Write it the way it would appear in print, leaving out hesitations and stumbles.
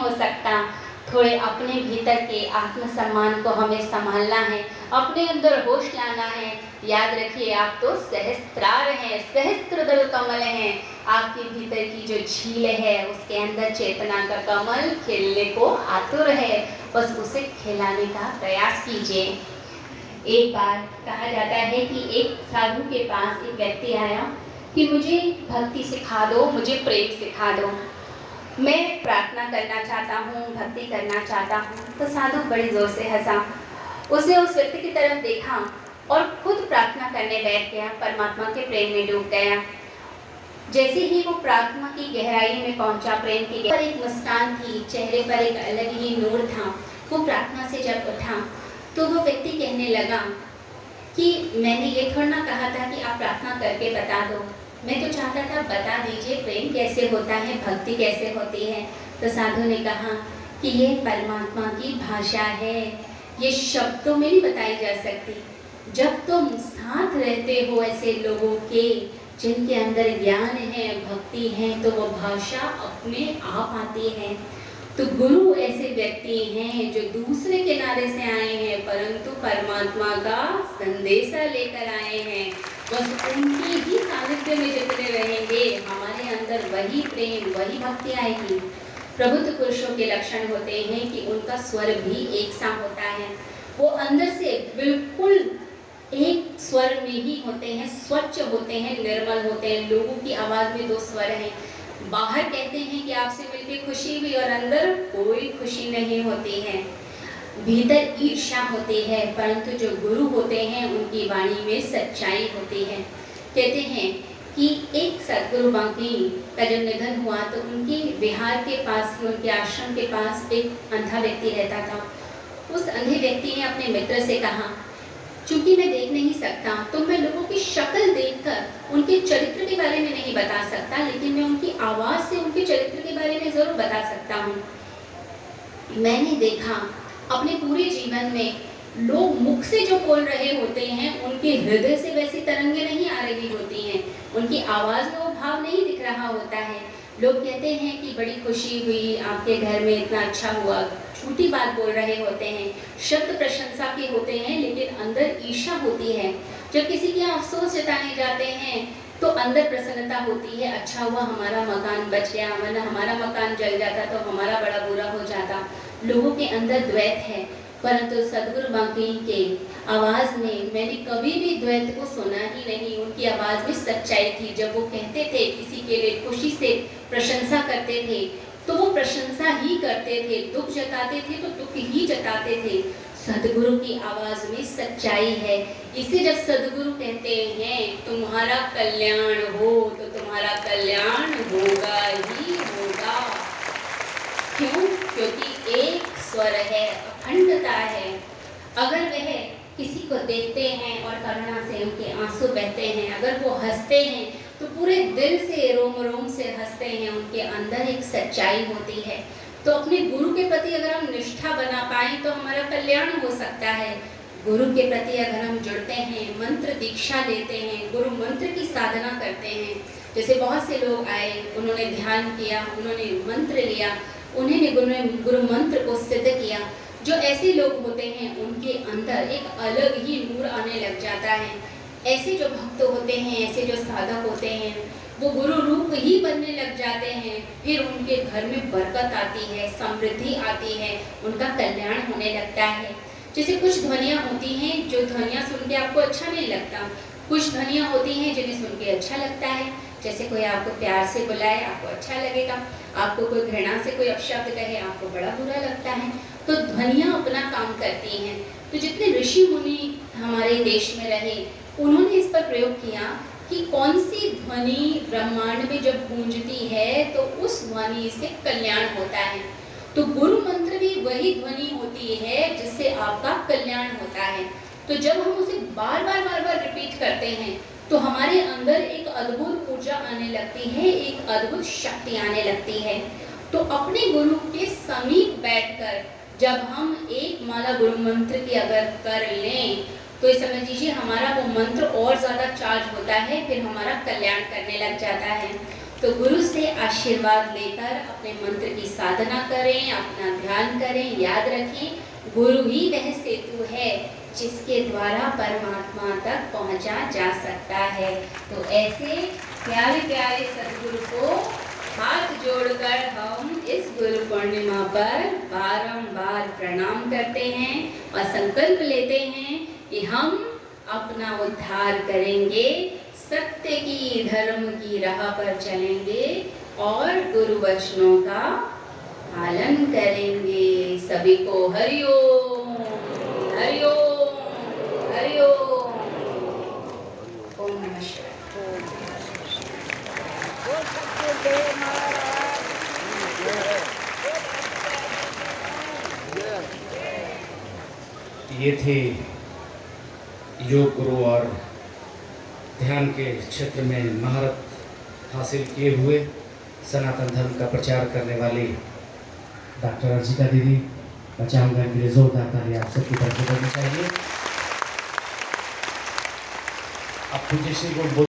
हो सकता। थोड़े अपने भीतर के आत्मसम्मान को हमें संभालना है, अपने अंदर होश लाना है। याद रखिए, आप तो सहस्त्रार हैं, सहस्त्रदल कमल हैं। आपके भीतर की जो झील है उसके अंदर चेतना का कमल खिलने को आतुर है, बस उसे खिलाने का प्रयास कीजिए। एक बार कहा जाता है कि एक साधु के पास एक व्यक्ति आया कि मुझे भक्ति सिखा दो, मुझे प्रेम सिखा दो, मैं प्रार्थना करना चाहता हूँ, भक्ति करना चाहता हूँ। तो साधु बड़ी जोर से हंसा। उसने उस व्यक्ति की तरफ देखा और खुद प्रार्थना करने बैठ गया, परमात्मा के प्रेम में डूब गया। जैसे ही वो प्रार्थना की गहराई में पहुंचा, प्रेम की पर एक मुस्कान थी, चेहरे पर एक अलग ही नूर था। वो प्रार्थना से जब उठा तो वो व्यक्ति कहने लगा कि मैंने ये थोड़ा ना कहा था कि आप प्रार्थना करके बता दो, मैं तो चाहता था बता दीजिए प्रेम कैसे होता है, भक्ति कैसे होती है। तो साधु ने कहा कि ये परमात्मा की भाषा है, ये शब्दों में नहीं बताई जा सकती। जब तुम साथ रहते हो ऐसे लोगों के जिनके अंदर ज्ञान है, भक्ति है, तो वो भाषा अपने आप आती है। तो गुरु ऐसे व्यक्ति हैं जो दूसरे किनारे से आए हैं परंतु परमात्मा का संदेशा लेकर आए हैं। बस उनकी ही सानिध्य में जितने रहेंगे हमारे अंदर वही प्रेम, वही भक्ति आएगी। प्रबुद्ध पुरुषों के लक्षण होते हैं कि उनका स्वर भी एक सा होता है, वो अंदर से बिल्कुल एक स्वर में ही होते हैं, स्वच्छ होते हैं, निर्मल होते हैं। लोगों की आवाज में दो स्वर हैं, बाहर कहते हैं कि आपसे मिलकर खुशी हुई और अंदर कोई खुशी नहीं होती है, भीतर ईर्ष्या होती है। परंतु जो गुरु होते हैं उनकी वाणी में सच्चाई होती है। कहते हैं कि एक सदगुरु बांकी का जब निधन हुआ तो उनके विहार के पास, उनके आश्रम के पास एक अंधा व्यक्ति रहता था। उस अंधे व्यक्ति ने अपने मित्र से कहा, चूंकि मैं देख नहीं सकता तो मैं लोगों की शक्ल देखकर उनके चरित्र के बारे में नहीं बता सकता, लेकिन मैं उनकी आवाज से उनके चरित्र के बारे में जरूर बता सकता हूँ। मैंने देखा अपने पूरे जीवन में लोग मुख से जो बोल रहे होते हैं उनके हृदय से वैसी तरंगे नहीं आ रही होती हैं, उनकी आवाज में वो भाव नहीं दिख रहा होता है। लोग कहते हैं कि बड़ी खुशी हुई, आपके घर में इतना अच्छा हुआ, झूठी बात बोल रहे होते हैं, शब्द प्रशंसा के होते हैं, लेकिन अंदर ईर्ष्या होती है। जब किसी के अफसोस जताने जाते हैं तो अंदर प्रसन्नता होती है, अच्छा हुआ हमारा मकान बच गया, वरना हमारा मकान जल जाता तो हमारा बड़ा बुरा हो जाता। लोगों के अंदर द्वैत है, परंतु सदगुरु बांकी के आवाज में मैंने कभी भी द्वैत को सुना ही नहीं। उनकी आवाज में सच्चाई थी। जब वो कहते थे, किसी के लिए खुशी से प्रशंसा करते थे तो वो प्रशंसा ही करते थे, दुख जताते थे तो दुख ही जताते थे। सदगुरु की आवाज में सच्चाई है। इसे जब सदगुरु कहते हैं तुम्हारा कल्याण हो, तो तुम्हारा कल्याण होगा ही होगा। क्यों? क्योंकि एक स्वर है, अखंडता है। अगर वह किसी को देखते हैं और करुणा से उनके आंसू बहते हैं, अगर वो हंसते हैं तो पूरे दिल से, रोम रोम से हंसते हैं, उनके अंदर एक सच्चाई होती है। तो अपने गुरु के प्रति अगर हम निष्ठा बना पाएं तो हमारा कल्याण हो सकता है। गुरु के प्रति अगर हम जुड़ते हैं, मंत्र दीक्षा लेते हैं, गुरु मंत्र की साधना करते हैं, जैसे बहुत से लोग आए, उन्होंने ध्यान किया, उन्होंने मंत्र लिया, उन्होंने गुरु मंत्र को सिद्ध किया। जो ऐसे लोग होते हैं उनके अंदर एक अलग ही नूर आने लग जाता है। ऐसे जो भक्त होते हैं, ऐसे जो साधक होते हैं, वो गुरु रूप ही बनने लग जाते हैं। फिर उनके घर में बरकत आती है, समृद्धि आती है, उनका कल्याण होने लगता है। जैसे कुछ ध्वनियाँ होती हैं जो ध्वनियाँ सुन के आपको अच्छा नहीं लगता, कुछ ध्वनियाँ होती हैं जिन्हें सुन के अच्छा लगता है। जैसे कोई आपको प्यार से बुलाए, आपको अच्छा लगेगा, आपको कोई घृणा से कोई अपशब्द कहे, आपको बड़ा बुरा लगता है। तो ध्वनियाँ अपना काम करती हैं। तो जितने ऋषि मुनि हमारे देश में रहे, उन्होंने इस पर प्रयोग किया कि कौन सी ध्वनि ब्रह्मांड में जब गूंजती है तो उस ध्वनि से कल्याण होता है। तो गुरु मंत्र भी वही ध्वनि होती है जिससे आपका कल्याण होता है। तो जब हम उसे बार बार रिपीट करते हैं तो हमारे अंदर एक अद्भुत ऊर्जा आने लगती है, एक अद्भुत शक्ति आने लगती है। तो अपने गुरु के समीप बैठकर जब हम एक माला गुरु मंत्र की अगर कर लें तो ये समझ लीजिए हमारा वो मंत्र और ज़्यादा चार्ज होता है, फिर हमारा कल्याण करने लग जाता है। तो गुरु से आशीर्वाद लेकर अपने मंत्र की साधना करें, अपना ध्यान करें। याद रखें, गुरु ही वह सेतु है जिसके द्वारा परमात्मा तक पहुंचा जा सकता है। तो ऐसे प्यारे प्यारे सद्गुरु को हाथ जोड़कर हम इस गुरु पूर्णिमा पर बारंबार प्रणाम करते हैं और संकल्प लेते हैं कि हम अपना उद्धार करेंगे, सत्य की, धर्म की राह पर चलेंगे और गुरु वचनों का पालन करेंगे। सभी को हरि ओम, हरि ओम, हरि ओम। ओम नमः शिवाय। ये थे योग गुरु और ध्यान के क्षेत्र में महारत हासिल किए हुए सनातन धर्म का प्रचार करने वाली डॉक्टर अर्चिता दीदी। मैं चाहूँगा कि लिए जोरदार ताली आप सबकी तरफ से करनी चाहिए। अब पूज्य श्री को